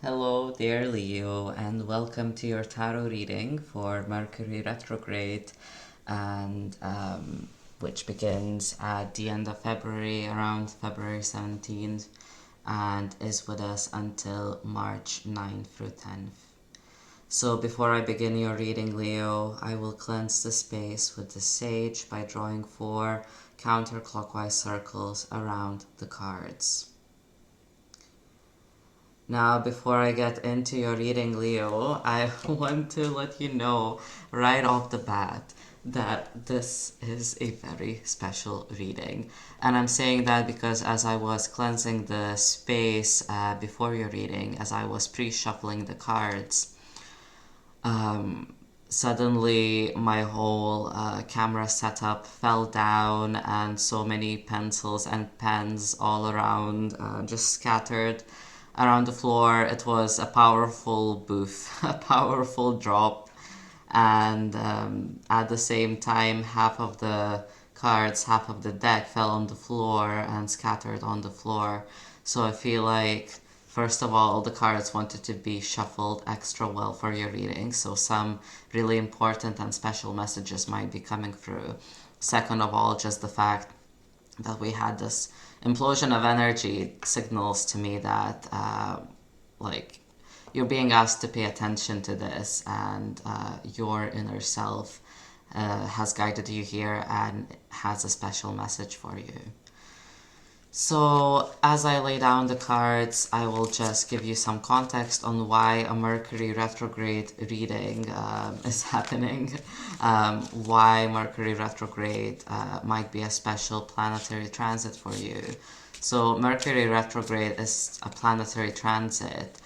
Hello dear Leo, and welcome to your tarot reading for Mercury Retrograde, and which begins at the end of February, around February 17th, and is with us until March 9th through 10th. So before I begin your reading, Leo, I will cleanse the space with the sage by drawing 4 counterclockwise circles around the cards. Now, before I get into your reading, Leo, I want to let you know right off the bat that this is a very special reading. And I'm saying that because as I was cleansing the space before your reading, as I was pre-shuffling the cards, suddenly my whole camera setup fell down and so many pencils and pens all around just scattered around the floor. It was a powerful booth, a powerful drop, and at the same time, half of the cards, half of the deck fell on the floor and scattered on the floor. So I feel like, first of all, the cards wanted to be shuffled extra well for your reading, so some really important and special messages might be coming through. Second of all, just the fact that we had this implosion of energy signals to me that like you're being asked to pay attention to this, and your inner self has guided you here and has a special message for you. So, as I lay down the cards, I will just give you some context on why a Mercury retrograde reading is happening, why Mercury retrograde might be a special planetary transit for you. So, Mercury retrograde is a planetary transit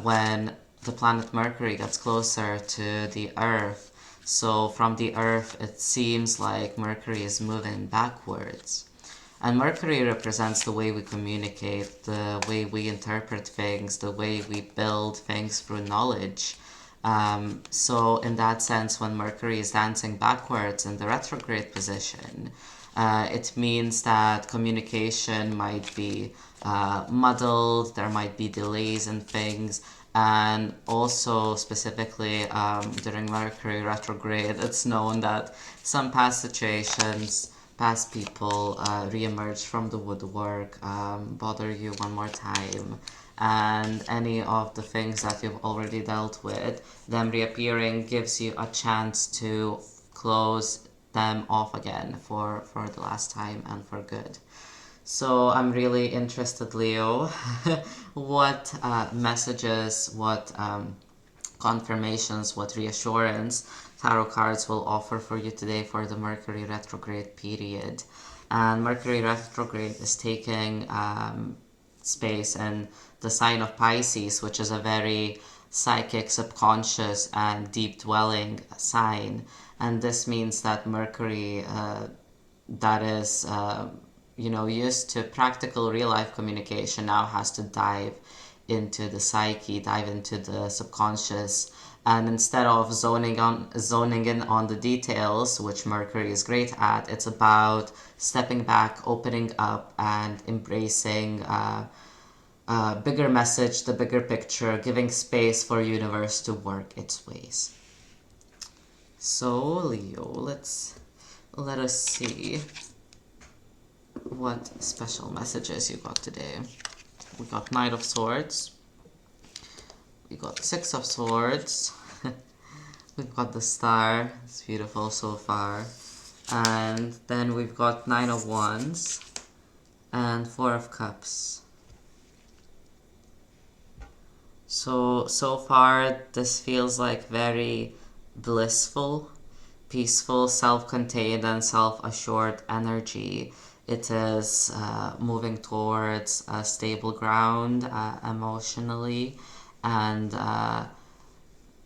when the planet Mercury gets closer to the Earth. So, from the Earth, it seems like Mercury is moving backwards. And Mercury represents the way we communicate, the way we interpret things, the way we build things through knowledge. So in that sense, when Mercury is dancing backwards in the retrograde position, it means that communication might be muddled, there might be delays in things, and also specifically during Mercury retrograde, it's known that some past situations, past people re-emerge from the woodwork, bother you one more time, and any of the things that you've already dealt with, them reappearing gives you a chance to close them off again for the last time and for good. So I'm really interested, Leo, what messages, what confirmations, what reassurance tarot cards will offer for you today for the Mercury retrograde period. And Mercury retrograde is taking space in the sign of Pisces, which is a very psychic, subconscious, and deep dwelling sign. And this means that Mercury, that is, used to practical real life communication, now has to dive into the psyche, dive into the subconscious, and instead of zoning in on the details, which Mercury is great at, it's about stepping back, opening up, and embracing bigger message, the bigger picture, giving space for universe to work its ways. So Leo, let us see what special messages you got today. We got Knight of Swords, we got Six of Swords, we've got the Star, it's beautiful so far, and then we've got Nine of Wands and Four of Cups. So far this feels like very blissful, peaceful, self-contained and self-assured energy. It is moving towards a stable ground emotionally, and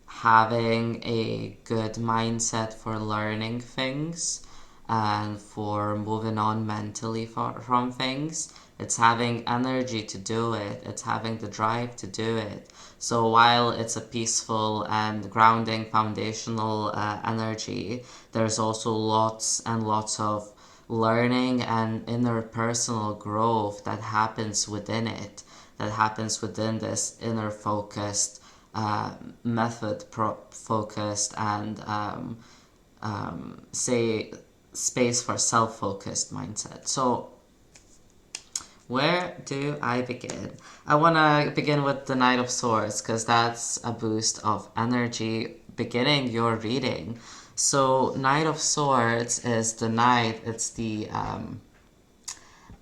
having a good mindset for learning things and for moving on mentally from things. It's having energy to do it. It's having the drive to do it. So while it's a peaceful and grounding foundational energy, there's also lots and lots of learning and inner personal growth that happens within it that happens within this inner focused, method focused, and say space for self-focused mindset. So where do I begin? I want to begin with the Knight of Swords because that's a boost of energy beginning your reading. So Knight of Swords is the knight, it's the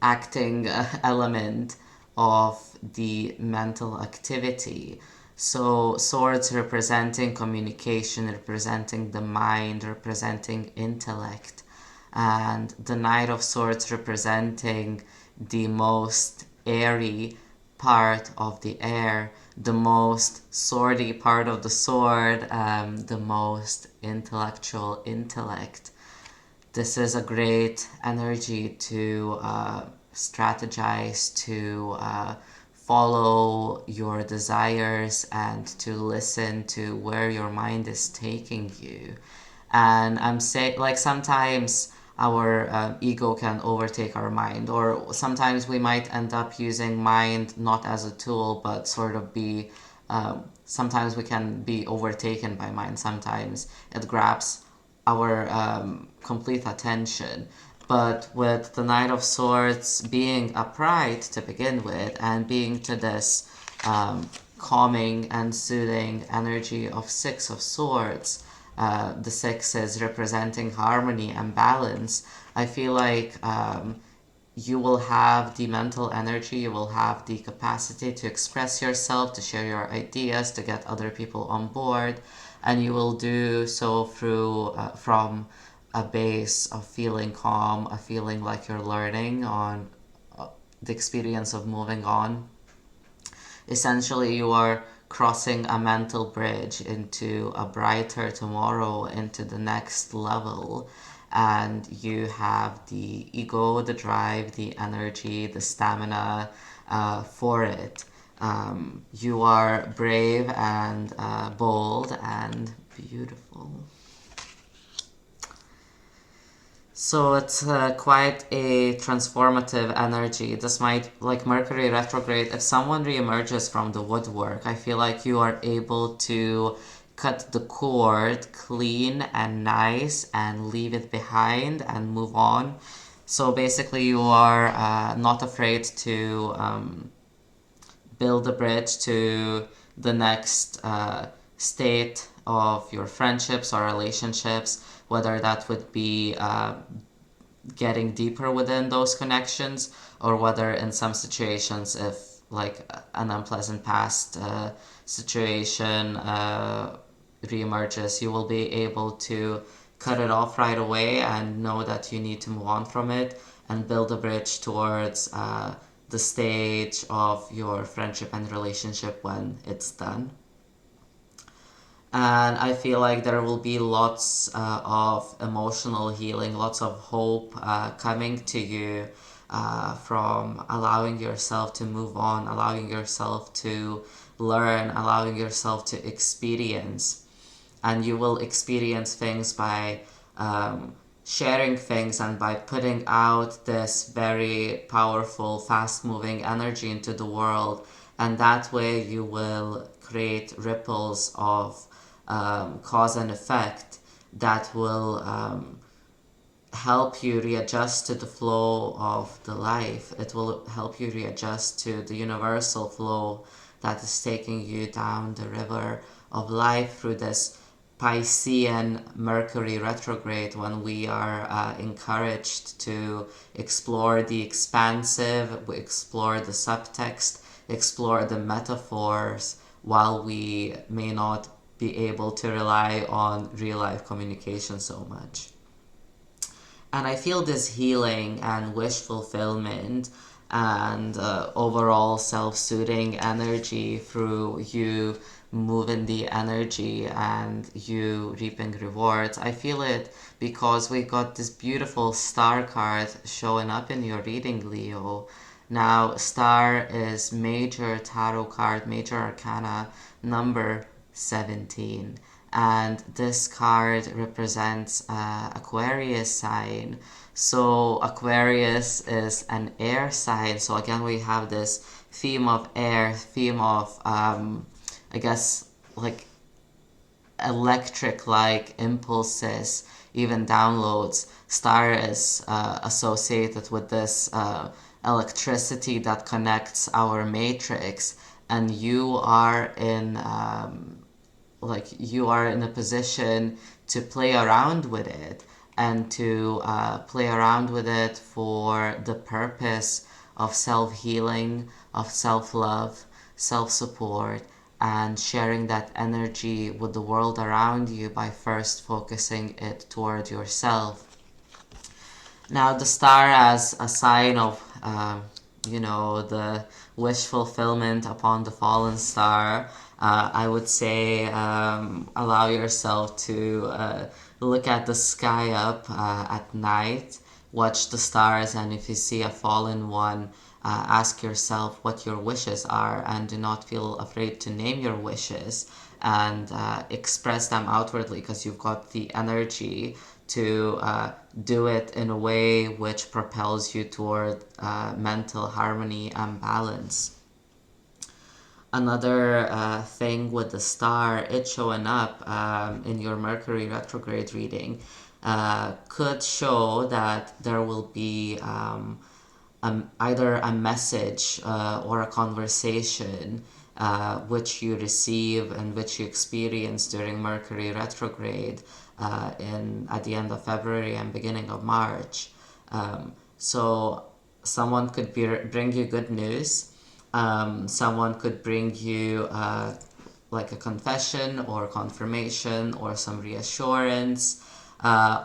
acting element of the mental activity. So swords representing communication, representing the mind, representing intellect, and the Knight of Swords representing the most airy part of the air, the most swordy part of the sword, the most intellectual intellect. This is a great energy to strategize, to follow your desires, and to listen to where your mind is taking you. And I'm saying, like, sometimes our ego can overtake our mind, or sometimes we might end up using mind not as a tool, but sort of be. Sometimes we can be overtaken by mind. Sometimes it grabs our complete attention. But with the Knight of Swords being upright to begin with, and being to this calming and soothing energy of Six of Swords, the six is representing harmony and balance. I feel like you will have the mental energy, you will have the capacity to express yourself, to share your ideas, to get other people on board, and you will do so through from a base of feeling calm, a feeling like you're learning on the experience of moving on. Essentially, you are crossing a mental bridge into a brighter tomorrow, into the next level. And you have the ego, the drive, the energy, the stamina for it. You are brave and bold and beautiful. So it's quite a transformative energy. This might, like Mercury retrograde, if someone reemerges from the woodwork, I feel like you are able to cut the cord clean and nice and leave it behind and move on. So basically, you are not afraid to build a bridge to the next state of your friendships or relationships, whether that would be getting deeper within those connections, or whether in some situations, if like an unpleasant past situation reemerges, you will be able to cut it off right away and know that you need to move on from it and build a bridge towards the stage of your friendship and relationship when it's done. And I feel like there will be lots of emotional healing, lots of hope coming to you from allowing yourself to move on, allowing yourself to learn, allowing yourself to experience. And you will experience things by sharing things and by putting out this very powerful, fast-moving energy into the world. And that way you will create ripples of cause and effect that will help you readjust to the flow of the life. It will help you readjust to the universal flow that is taking you down the river of life through this Piscean Mercury retrograde, when we are encouraged to explore the expansive, explore the subtext, explore the metaphors, while we may not be able to rely on real life communication so much. And I feel this healing and wish fulfillment and overall self-soothing energy through you moving the energy and you reaping rewards. I feel it because we got this beautiful star card showing up in your reading, Leo. Now, star is major tarot card, major arcana number 17. And this card represents Aquarius sign. So Aquarius is an air sign. So again, we have this theme of air, theme of, I guess, like electric like impulses, even downloads. Star is associated with this electricity that connects our matrix, and you are in you are in a position to play around with it, and to play around with it for the purpose of self-healing, of self-love, self-support, and sharing that energy with the world around you by first focusing it toward yourself. Now, the star as a sign of, the wish fulfillment upon the fallen star, I would say allow yourself to look at the sky up at night, watch the stars, and if you see a fallen one, ask yourself what your wishes are, and do not feel afraid to name your wishes and express them outwardly, because you've got the energy to do it in a way which propels you toward mental harmony and balance. Another thing with the star, it showing up in your Mercury retrograde reading, could show that there will be either a message or a conversation which you receive and which you experience during Mercury retrograde at the end of February and beginning of March. So someone could bring you good news. Someone could bring you like a confession or confirmation or some reassurance,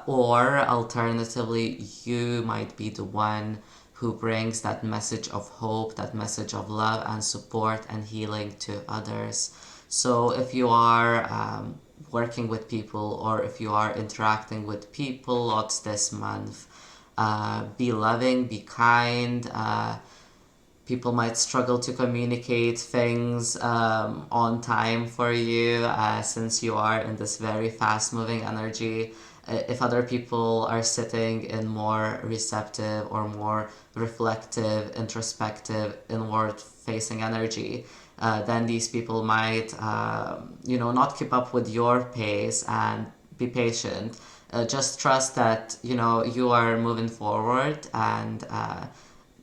or alternatively, you might be the one who brings that message of hope, that message of love and support and healing to others. So if you are working with people, or if you are interacting with people lots this month, be loving, be kind. People might struggle to communicate things on time for you, since you are in this very fast moving energy. If other people are sitting in more receptive or more reflective, introspective, inward facing energy, then these people might, not keep up with your pace, and be patient. Just trust that, you are moving forward, and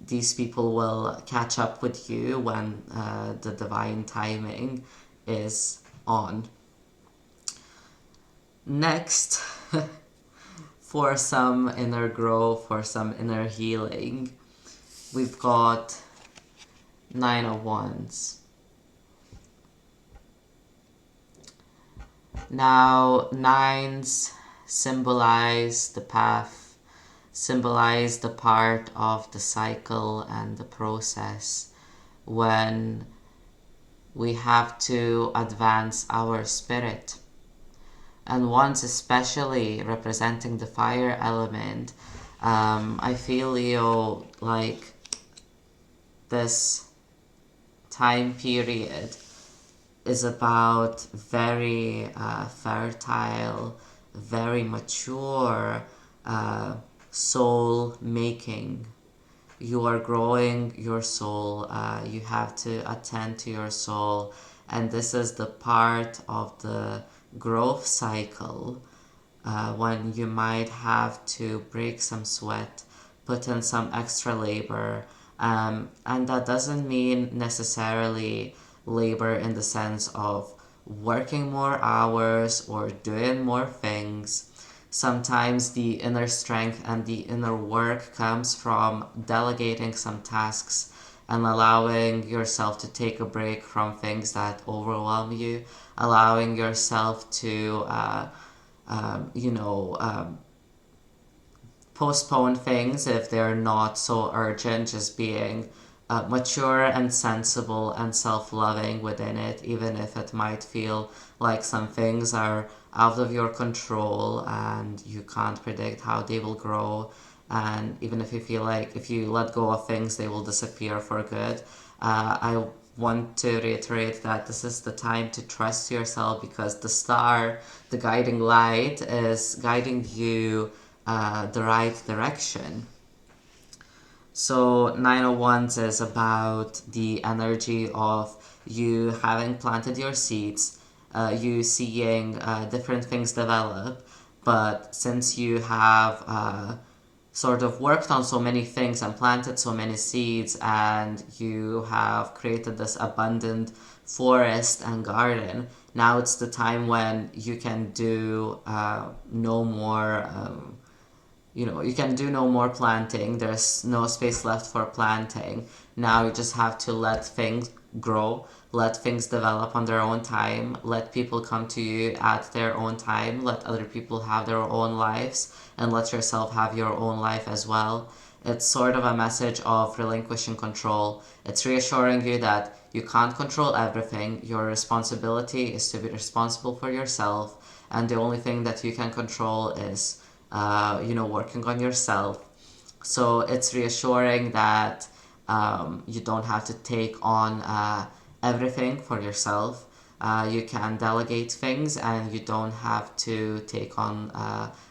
these people will catch up with you when the divine timing is on. Next, for some inner growth, for some inner healing, we've got Nine of Wands. Now, nines symbolize the path, symbolize the part of the cycle and the process when we have to advance our spirit. And wands, especially representing the fire element, I feel, Leo, like this time period is about very fertile, very mature soul making. You are growing your soul. You have to attend to your soul, and this is the part of the growth cycle when you might have to break some sweat, put in some extra labor, and that doesn't mean necessarily labor in the sense of working more hours or doing more things. Sometimes the inner strength and the inner work comes from delegating some tasks and allowing yourself to take a break from things that overwhelm you, allowing yourself to, postpone things if they're not so urgent, just being mature and sensible and self-loving within it, even if it might feel like some things are out of your control and you can't predict how they will grow. And even if you feel like if you let go of things, they will disappear for good. I want to reiterate that this is the time to trust yourself, because the star, the guiding light, is guiding you the right direction. So Nine of Wands is about the energy of you having planted your seeds, you seeing different things develop, but since you have sort of worked on so many things and planted so many seeds, and you have created this abundant forest and garden, now it's the time when you can do no more you can do no more planting. There's no space left for planting. Now you just have to let things grow, let things develop on their own time, let people come to you at their own time, let other people have their own lives, and let yourself have your own life as well. It's sort of a message of relinquishing control. It's reassuring you that you can't control everything. Your responsibility is to be responsible for yourself, and the only thing that you can control is working on yourself. So it's reassuring that you don't have to take on everything for yourself. You can delegate things, and you don't have to take on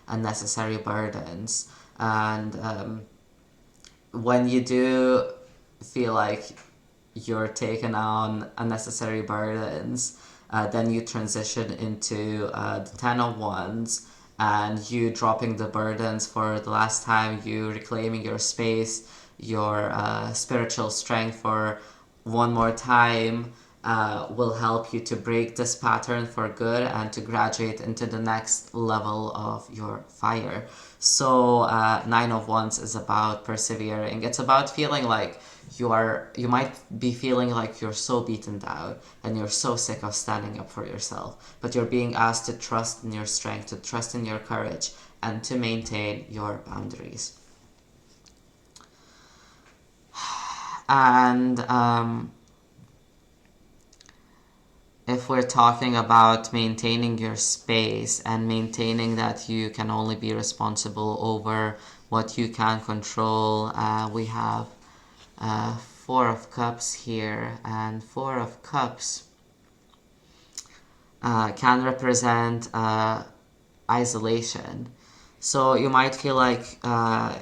unnecessary burdens. And when you do feel like you're taking on unnecessary burdens, then you transition into the Ten of Wands, and you dropping the burdens for the last time, you reclaiming your space, your spiritual strength for one more time, will help you to break this pattern for good and to graduate into the next level of your fire. So Nine of Wands is about persevering. It's about feeling like you might be feeling like you're so beaten down and you're so sick of standing up for yourself, but you're being asked to trust in your strength, to trust in your courage, and to maintain your boundaries. And if we're talking about maintaining your space and maintaining that you can only be responsible over what you can control, we have Four of Cups here, and Four of Cups can represent isolation. So you might feel like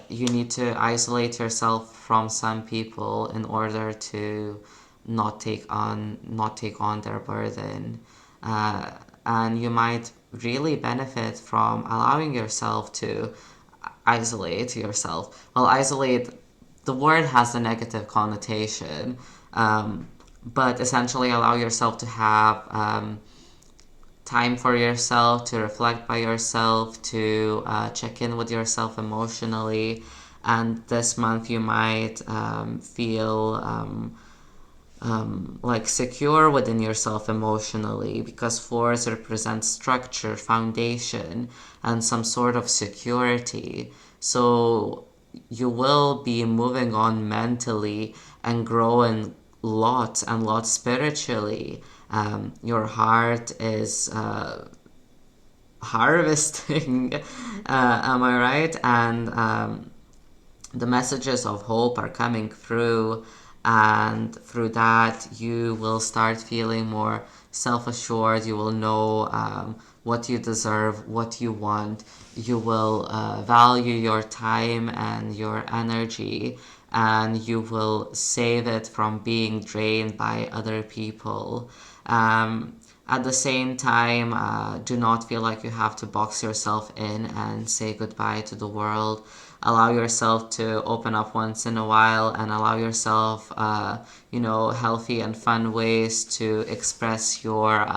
you need to isolate yourself from some people in order to not take on their burden, and you might really benefit from allowing yourself to isolate yourself. Well, isolate, the word has a negative connotation, but essentially allow yourself to have time for yourself, to reflect by yourself, to check in with yourself emotionally. And this month you might feel like secure within yourself emotionally, because fours represent structure, foundation, and some sort of security. So you will be moving on mentally and growing lots and lots spiritually. Your heart is harvesting, am I right? And the messages of hope are coming through, and through that you will start feeling more self-assured. You will know what you deserve, what you want. You will value your time and your energy, and you will save it from being drained by other people. At the same time, do not feel like you have to box yourself in and say goodbye to the world. Allow yourself to open up once in a while, and allow yourself, healthy and fun ways to express your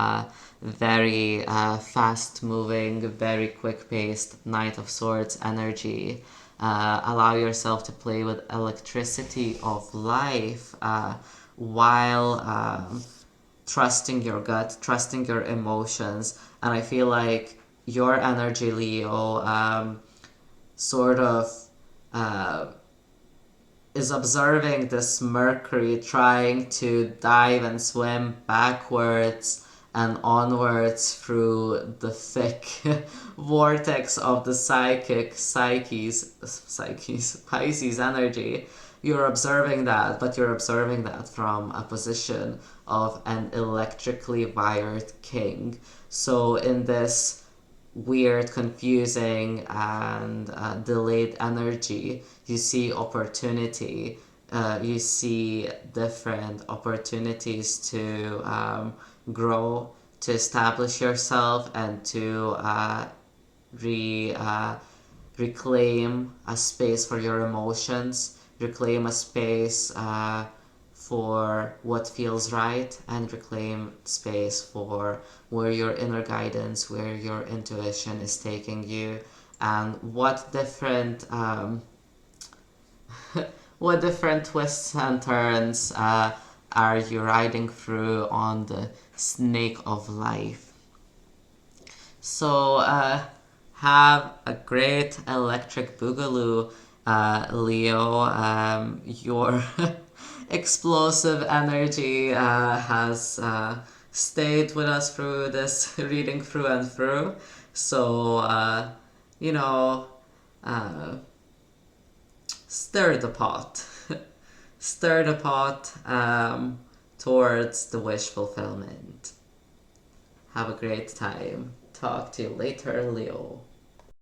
very fast-moving, very quick-paced Knight of Swords energy. Allow yourself to play with electricity of life while trusting your gut, trusting your emotions. And I feel like your energy, Leo, sort of is observing this Mercury trying to dive and swim backwards and onwards through the thick vortex of the Pisces energy. You're observing that, but you're observing that from a position of an electrically wired king. So in this weird, confusing, and delayed energy. You see opportunity. You see different opportunities to grow, to establish yourself, and to re reclaim a space for your emotions, reclaim a space for what feels right, and reclaim space for where your inner guidance, where your intuition is taking you, and what different twists and turns are you riding through on the snake of life. So have a great electric boogaloo, Leo. Your explosive energy has stayed with us through this reading through and through. So, you know, uh, stir the pot. Stir the pot towards the wish fulfillment. Have a great time. Talk to you later, Leo.